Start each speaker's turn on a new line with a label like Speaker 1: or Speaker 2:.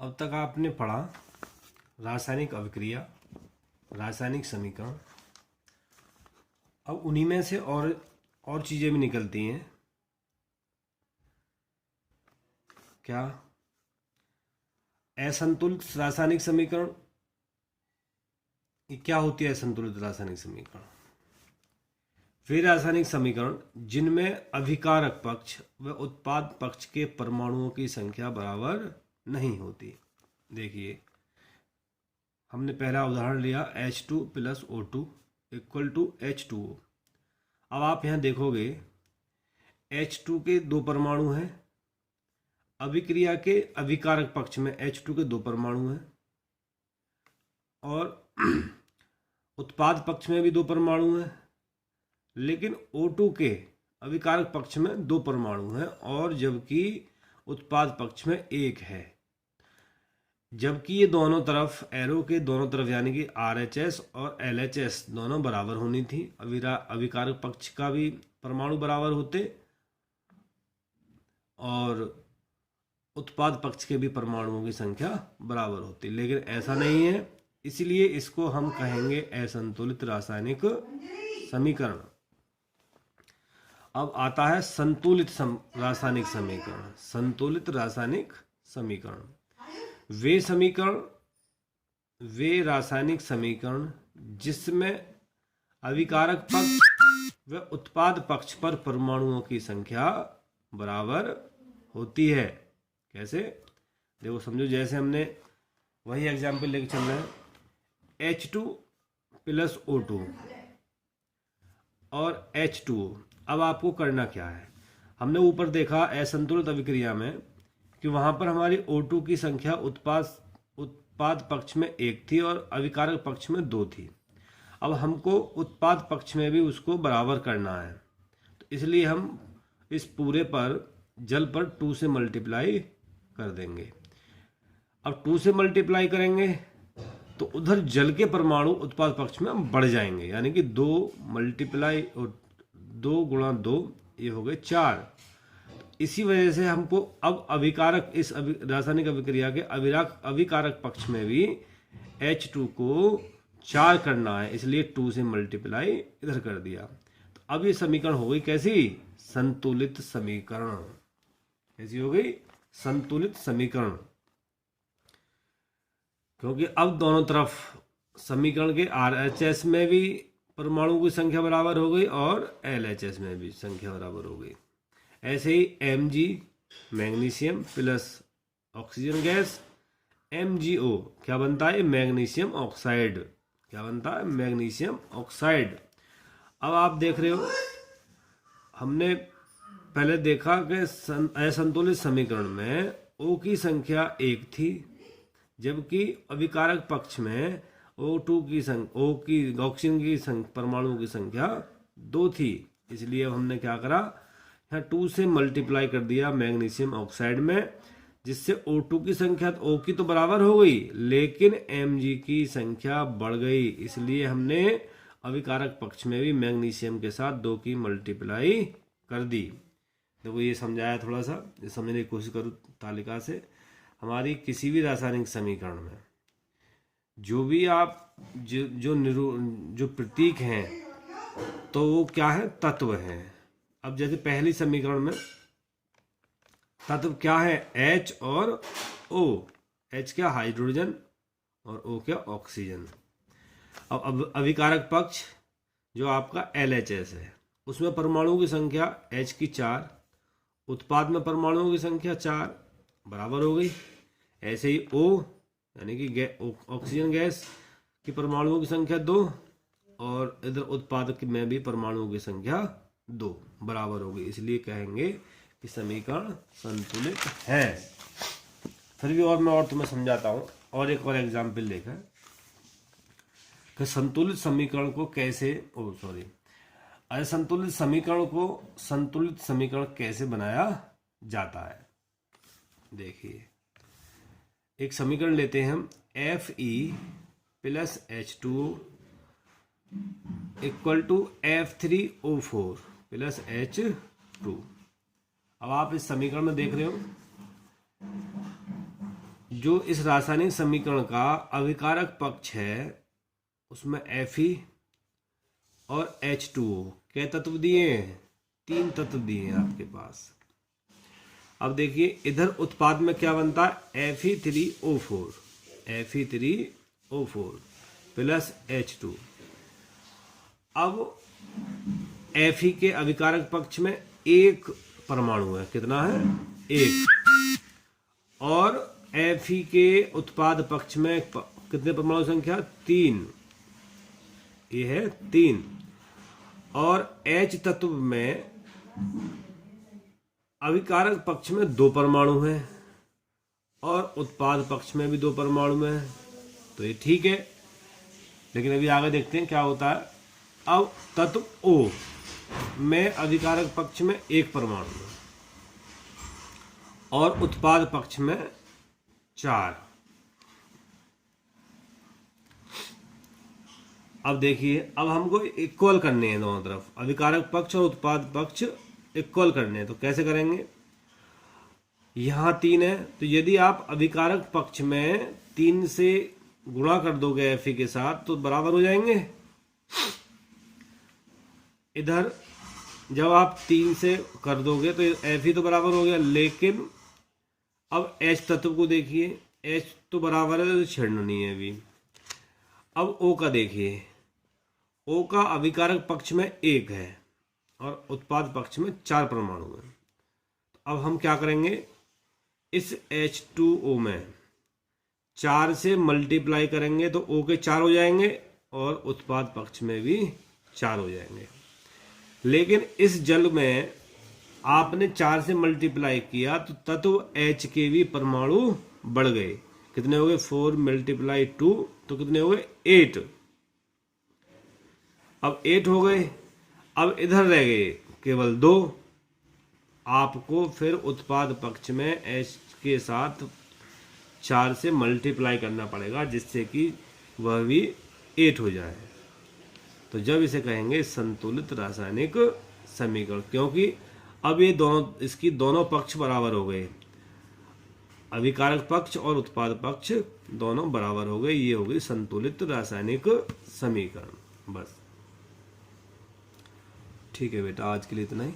Speaker 1: अब तक आपने पढ़ा रासायनिक अभिक्रिया, रासायनिक समीकरण। अब उन्हीं में से और चीज़ें भी निकलती हैं। क्या? असंतुलित रासायनिक समीकरण। ये क्या होती है असंतुलित रासायनिक समीकरण? वे रासायनिक समीकरण जिनमें अभिकारक पक्ष व उत्पाद पक्ष के परमाणुओं की संख्या बराबर नहीं होती। देखिए, हमने पहला उदाहरण लिया H2 + O2 = H2O। अब आप यहाँ देखोगे H2 के 2 परमाणु हैं, अभिक्रिया के अभिकारक पक्ष में H2 के 2 परमाणु हैं और उत्पाद पक्ष में भी 2 परमाणु हैं, लेकिन O2 के अभिकारक पक्ष में 2 परमाणु हैं और जबकि उत्पाद पक्ष में 1 है। जबकि ये दोनों तरफ एरो के दोनों तरफ यानी कि RHS और LHS दोनों बराबर होनी थी। अभिकारक पक्ष का भी परमाणु बराबर होते और उत्पाद पक्ष के भी परमाणुओं की संख्या बराबर होती, लेकिन ऐसा नहीं है। इसलिए इसको हम कहेंगे असंतुलित रासायनिक समीकरण। अब आता है संतुलित रासायनिक समीकरण। संतुलित रासायनिक समीकरण वे रासायनिक समीकरण जिसमें अभिकारक पक्ष व उत्पाद पक्ष पर परमाणुओं की संख्या बराबर होती है। कैसे? देखो, समझो, जैसे हमने वही एग्जाम्पल लेके चल रहे हैं, H2 + O2 और H2O। अब आपको करना क्या है? हमने ऊपर देखा असंतुलित अभिक्रिया में कि वहां पर हमारी O2 की संख्या उत्पाद पक्ष में 1 थी और अभिकारक पक्ष में 2 थी। अब हमको उत्पाद पक्ष में भी उसको बराबर करना है, तो इसलिए हम इस पूरे पर जल पर 2 से मल्टीप्लाई कर देंगे। अब 2 से मल्टीप्लाई करेंगे तो उधर जल के परमाणु उत्पाद पक्ष में बढ़ जाएंगे, यानी कि 2 × 2 ये हो गए 4। इसी वजह से हमको अब अभिकारक इस रासायनिक अभिक्रिया के अभिकारक पक्ष में भी H2 को 4 करना है, इसलिए 2 से मल्टीप्लाई इधर कर दिया। तो अब ये समीकरण हो गई कैसी? संतुलित समीकरण। कैसी हो गई? संतुलित समीकरण। क्योंकि अब दोनों तरफ समीकरण के RHS में भी परमाणु की संख्या बराबर हो गई और LHS में भी संख्या बराबर हो गई। ऐसे ही Mg magnesium plus oxygen gas MgO क्या बनता है? Magnesium oxide. क्या बनता है? Magnesium oxide. अब आप देख रहे हो, हमने पहले देखा कि असंतुलित समीकरण में O की संख्या 1 थी, जबकि अभिकारक पक्ष में O2 की ऑक्सीजन की परमाणुओं की संख्या 2 थी। इसलिए अब हमने क्या करा, यहाँ 2 से मल्टीप्लाई कर दिया मैग्नीशियम ऑक्साइड में, जिससे O2 की संख्या O की तो बराबर हो गई, लेकिन Mg की संख्या बढ़ गई। इसलिए हमने अभिकारक पक्ष में भी मैग्नीशियम के साथ 2 की मल्टीप्लाई कर दी। देखो, ये समझाया, थोड़ा सा समझने की कोशिश करो तालिका से। हमारी किसी भी रासायनिक समीकरण में जो भी आप जो प्रतीक हैं तो वो क्या है? तत्व हैं। अब जैसे पहली समीकरण में तत्व क्या है? H और O। H क्या? हाइड्रोजन और O क्या? ऑक्सीजन। अब अभिकारक पक्ष जो आपका LHS है, उसमें परमाणुओं की संख्या H की 4, उत्पाद में परमाणुओं की संख्या 4 बराबर हो गई। ऐसे ही O यानी कि ऑक्सीजन गैस की परमाणुओं की संख्या 2 और इधर उत्पादक में भी परमाणुओं की संख्या 2 बराबर हो गई। इसलिए कहेंगे कि समीकरण संतुलित है। फिर भी मैं तुम्हें समझाता हूँ और एक और एग्जाम्पल लेकर कि संतुलित समीकरण को कैसे असंतुलित समीकरण को संतुलित समीकरण कैसे बनाया जाता है। देखिए, एक समीकरण लेते हैं हम, Fe + H2O = F3O4 + H2। अब आप इस समीकरण में देख रहे हो, जो इस रासायनिक समीकरण का अभिकारक पक्ष है उसमें Fe और H2O क्या तत्व दिए हैं? 3 तत्व दिए हैं आपके पास। अब देखिए इधर उत्पाद में क्या बनता है? Fe3O4 plus H2। अब Fe के अभिकारक पक्ष में एक परमाणु है, कितना है? एक। और Fe के उत्पाद पक्ष में कितने परमाणु संख्या? 3, ये है 3। और H तत्व में अभिकारक पक्ष में 2 परमाणु हैं और उत्पाद पक्ष में भी 2 परमाणु हैं, तो ये ठीक है। लेकिन अभी आगे देखते हैं क्या होता है। अब तत्व O में अभिकारक पक्ष में 1 परमाणु है और उत्पाद पक्ष में 4। अब देखिए, अब हमको इक्वल करने हैं दोनों तरफ, अभिकारक पक्ष और उत्पाद पक्ष इक्वल करने हैं। तो कैसे करेंगे? यहाँ 3 है, तो यदि आप अभिकारक पक्ष में 3 से गुणा कर दोगे Fe के साथ तो बराबर हो जाएंगे। इधर जब आप 3 से कर दोगे तो Fe तो बराबर हो गया, लेकिन अब H तत्व को देखिए, H तो बराबर है तो छेड़ना नहीं है अभी। अब O का देखिए, O का अभिकारक पक्ष में 1 है और उत्पाद पक्ष में 4 परमाणु हैं। अब हम क्या करेंगे? इस H2O में 4 से मल्टीप्लाई करेंगे तो O के 4 हो जाएंगे और उत्पाद पक्ष में भी 4 हो जाएंगे। लेकिन इस जल में आपने 4 से मल्टीप्लाई किया तो तत्व H के भी परमाणु बढ़ गए। कितने हो गए? 4 × 2 तो कितने हो गए? 8। अब 8 हो गए। अब इधर रह गए केवल 2। आपको फिर उत्पाद पक्ष में H के साथ 4 से मल्टीप्लाई करना पड़ेगा जिससे कि वह भी 8 हो जाए। तो जब इसे कहेंगे संतुलित रासायनिक समीकरण, क्योंकि अब ये दोनों, इसकी दोनों पक्ष बराबर हो गए, अभिकारक पक्ष और उत्पाद पक्ष दोनों बराबर हो गए। ये हो गई संतुलित रासायनिक समीकरण। बस ठीक है बेटा, आज के लिए इतना ही।